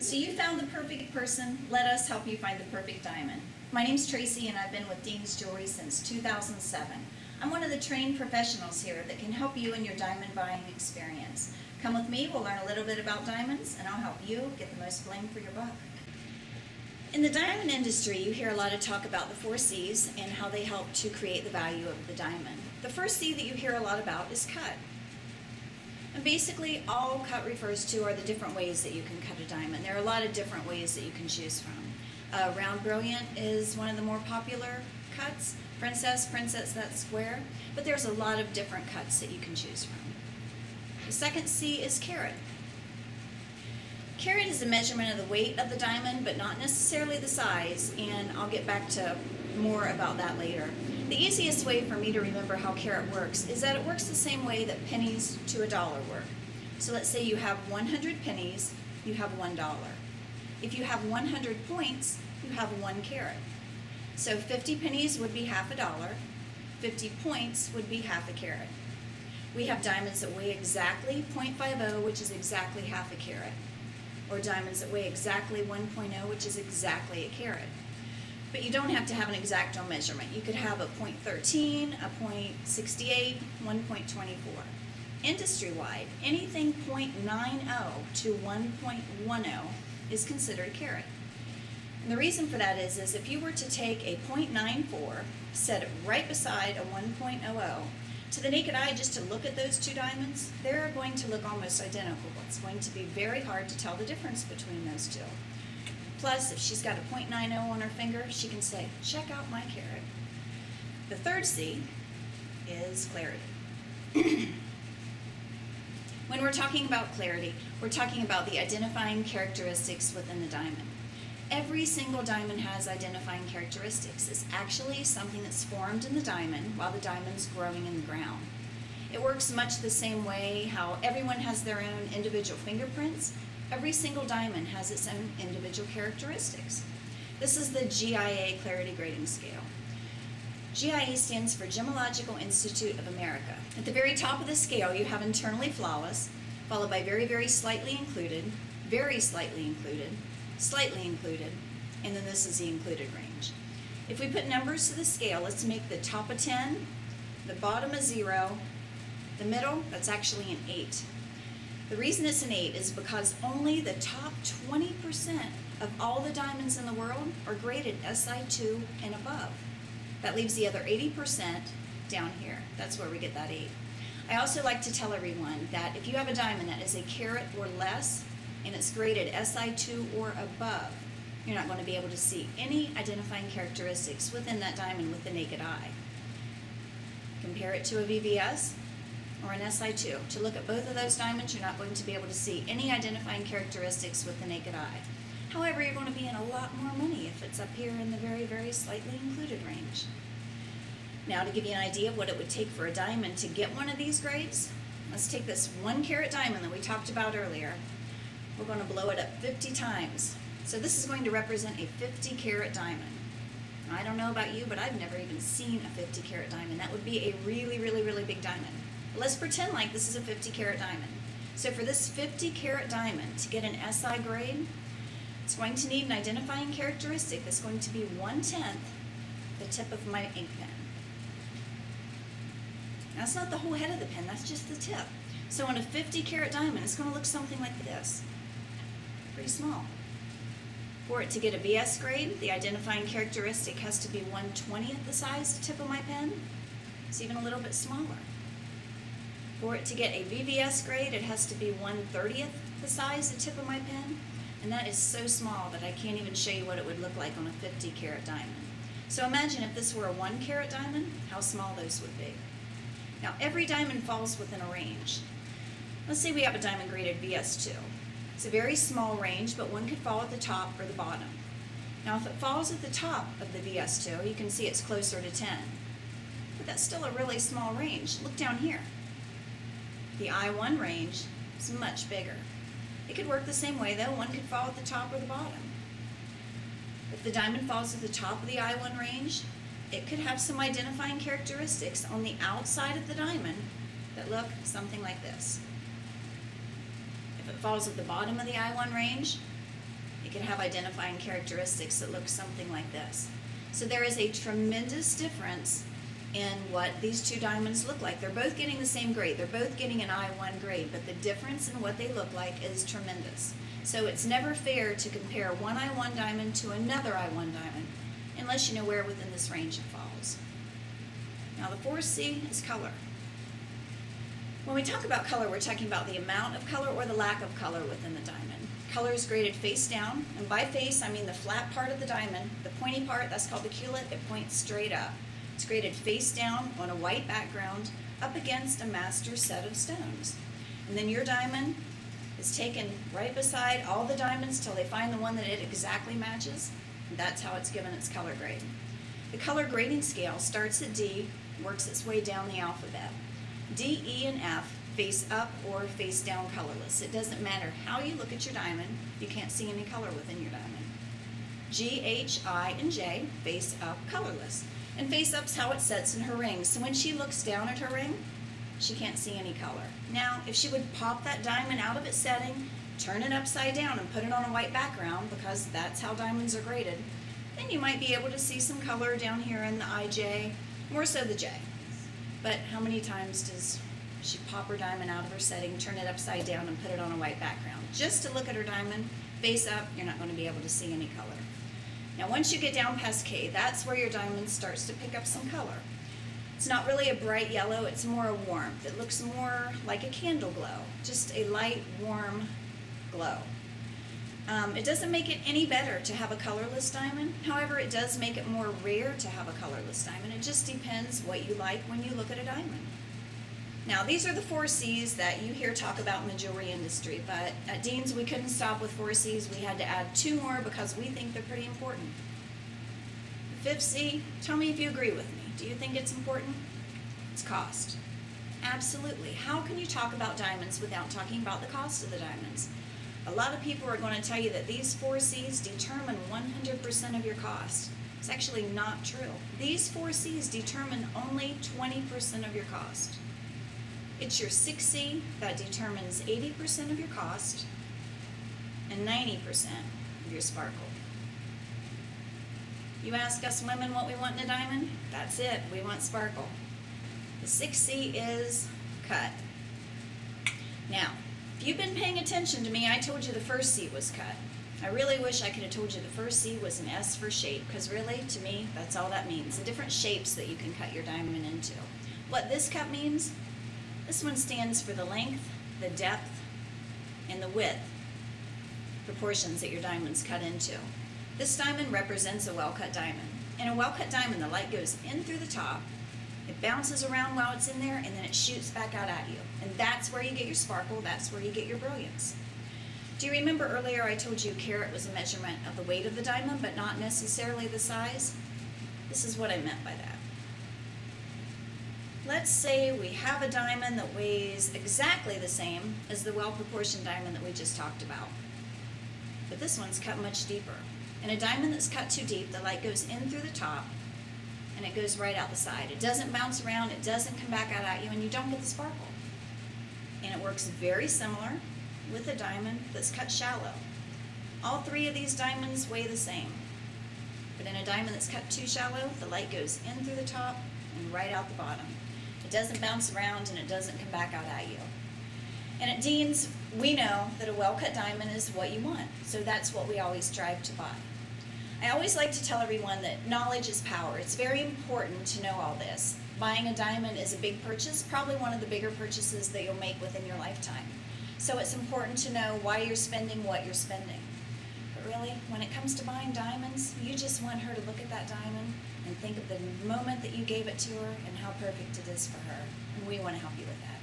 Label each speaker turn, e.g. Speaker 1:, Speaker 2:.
Speaker 1: So you found the perfect person. Let us help you find the perfect diamond. My name's Tracy and I've been with Dean's Jewelry since 2007. I'm one of the trained professionals here that can help you in your diamond buying experience. Come with me, we'll learn a little bit about diamonds and I'll help you get the most bling for your buck. In the diamond industry, you hear a lot of talk about the 4 C's and how they help to create the value of the diamond. The first C that you hear a lot about is cut. And basically, all cut refers to are the different ways that you can cut a diamond. There are a lot of different ways that you can choose from. Round Brilliant is one of the more popular cuts. Princess, that's square. But there's a lot of different cuts that you can choose from. The second C is carat. Carat is a measurement of the weight of the diamond, but not necessarily the size, and I'll get back to more about that later. The easiest way for me to remember how carat works is that it works the same way that pennies to a dollar work. So let's say you have 100 pennies, you have $1. If you have 100 points, you have 1 carat. So 50 pennies would be half a dollar, 50 points would be half a carat. We have diamonds that weigh exactly 0.50, which is exactly half a carat, or diamonds that weigh exactly 1.0, which is exactly a carat. But you don't have to have an exacto measurement. You could have a 0.13, a 0.68, 1.24. Industry-wide, anything 0.90 to 1.10 is considered a carat. And the reason for that is if you were to take a 0.94, set it right beside a 1.00, to the naked eye, just to look at those 2 diamonds, they're going to look almost identical. It's going to be very hard to tell the difference between those 2. Plus, if she's got a 0.90 on her finger, she can say, check out my carat. The third C is clarity. When we're talking about clarity, we're talking about the identifying characteristics within the diamond. Every single diamond has identifying characteristics. It's actually something that's formed in the diamond while the diamond's growing in the ground. It works much the same way how everyone has their own individual fingerprints. Every single diamond has its own individual characteristics. This is the GIA Clarity Grading Scale. GIA stands for Gemological Institute of America. At the very top of the scale, you have internally flawless, followed by very, very slightly included, very slightly included, slightly included, and then this is the included range. If we put numbers to the scale, let's make the top a 10, the bottom a 0, the middle, that's actually an 8. The reason it's an 8 is because only the top 20% of all the diamonds in the world are graded SI2 and above. That leaves the other 80% down here. That's where we get that 8. I also like to tell everyone that if you have a diamond that is a carat or less and it's graded SI2 or above, you're not going to be able to see any identifying characteristics within that diamond with the naked eye. Compare it to a VVS or an SI2. To look at both of those diamonds, you're not going to be able to see any identifying characteristics with the naked eye. However, you're going to be in a lot more money if it's up here in the very, very slightly included range. Now, to give you an idea of what it would take for a diamond to get one of these grades, let's take this 1 carat diamond that we talked about earlier. We're going to blow it up 50 times. So this is going to represent a 50 carat diamond. Now, I don't know about you, but I've never even seen a 50 carat diamond. That would be a really, really, really big diamond. Let's pretend like this is a 50 carat diamond. So for this 50 carat diamond to get an SI grade, it's going to need an identifying characteristic that's going to be 1/10 the tip of my ink pen. That's not the whole head of the pen, that's just the tip. So on a 50 carat diamond, it's going to look something like this. Pretty small. For it to get a VS grade, the identifying characteristic has to be 1/20th the size the tip of my pen. It's even a little bit smaller. For it to get a VVS grade, it has to be 1/30th the size the tip of my pen. And that is so small that I can't even show you what it would look like on a 50 carat diamond. So imagine if this were a 1 carat diamond, how small those would be. Now every diamond falls within a range. Let's say we have a diamond graded VS2. It's a very small range, but one could fall at the top or the bottom. Now if it falls at the top of the VS2, you can see it's closer to 10. But that's still a really small range. Look down here. The I1 range is much bigger. It could work the same way though. One could fall at the top or the bottom. If the diamond falls at the top of the I1 range, it could have some identifying characteristics on the outside of the diamond that look something like this. If it falls at the bottom of the I1 range, It can have identifying characteristics that look something like this. So there is a tremendous difference in what these two diamonds look like. They're both getting the same grade. They're both getting an I1 grade, but the difference in what they look like is tremendous. So it's never fair to compare one I1 diamond to another I1 diamond unless you know where within this range it falls. Now the 4C is color. When we talk about color, we're talking about the amount of color or the lack of color within the diamond. Color is graded face down, and by face I mean the flat part of the diamond. The pointy part, that's called the culet, it points straight up. It's graded face down on a white background up against a master set of stones. And then your diamond is taken right beside all the diamonds till they find the one that it exactly matches. And that's how it's given its color grade. The color grading scale starts at D, works its way down the alphabet. D, E, and F face up or face down colorless. It doesn't matter how you look at your diamond, you can't see any color within your diamond. G, H, I, and J face up colorless. And face up's how it sets in her ring. So when she looks down at her ring, she can't see any color. Now, if she would pop that diamond out of its setting, turn it upside down and put it on a white background, because that's how diamonds are graded, then you might be able to see some color down here in the IJ, more so the J. But how many times does she pop her diamond out of her setting, turn it upside down, and put it on a white background? Just to look at her diamond, face up, you're not going to be able to see any color. Now once you get down past K, that's where your diamond starts to pick up some color. It's not really a bright yellow, it's more a warmth. It looks more like a candle glow, just a light, warm glow. It doesn't make it any better to have a colorless diamond. However, it does make it more rare to have a colorless diamond. It just depends what you like when you look at a diamond. Now, these are the 4 C's that you hear talk about in the jewelry industry, but at Dean's we couldn't stop with 4 C's. We had to add 2 more because we think they're pretty important. The 5th C, tell me if you agree with me. Do you think it's important? It's cost. Absolutely. How can you talk about diamonds without talking about the cost of the diamonds? A lot of people are going to tell you that these 4 C's determine 100% of your cost. It's actually not true. These 4 C's determine only 20% of your cost. It's your 6C that determines 80% of your cost and 90% of your sparkle. You ask us women what we want in a diamond? That's it, we want sparkle. The 6C is cut. Now, if you've been paying attention to me, I told you the first C was cut. I really wish I could have told you the first C was an S for shape, because really, to me, that's all that means. The different shapes that you can cut your diamond into. What this cut means, this one stands for the length, the depth, and the width proportions that your diamond's cut into. This diamond represents a well-cut diamond. In a well-cut diamond, the light goes in through the top, it bounces around while it's in there, and then it shoots back out at you. And that's where you get your sparkle, that's where you get your brilliance. Do you remember earlier I told you carat was a measurement of the weight of the diamond, but not necessarily the size? This is what I meant by that. Let's say we have a diamond that weighs exactly the same as the well-proportioned diamond that we just talked about. But this one's cut much deeper. In a diamond that's cut too deep, the light goes in through the top and it goes right out the side. It doesn't bounce around, it doesn't come back out at you, and you don't get the sparkle. And it works very similar with a diamond that's cut shallow. All 3 of these diamonds weigh the same. But in a diamond that's cut too shallow, the light goes in through the top and right out the bottom. It doesn't bounce around and it doesn't come back out at you. And at Dean's, we know that a well-cut diamond is what you want, so that's what we always strive to buy. I always like to tell everyone that knowledge is power. It's very important to know all this. Buying a diamond is a big purchase, probably one of the bigger purchases that you'll make within your lifetime. So it's important to know why you're spending what you're spending. But really, when it comes to buying diamonds, you just want her to look at that diamond and think of the moment that you gave it to her and how perfect it is for her. And we want to help you with that.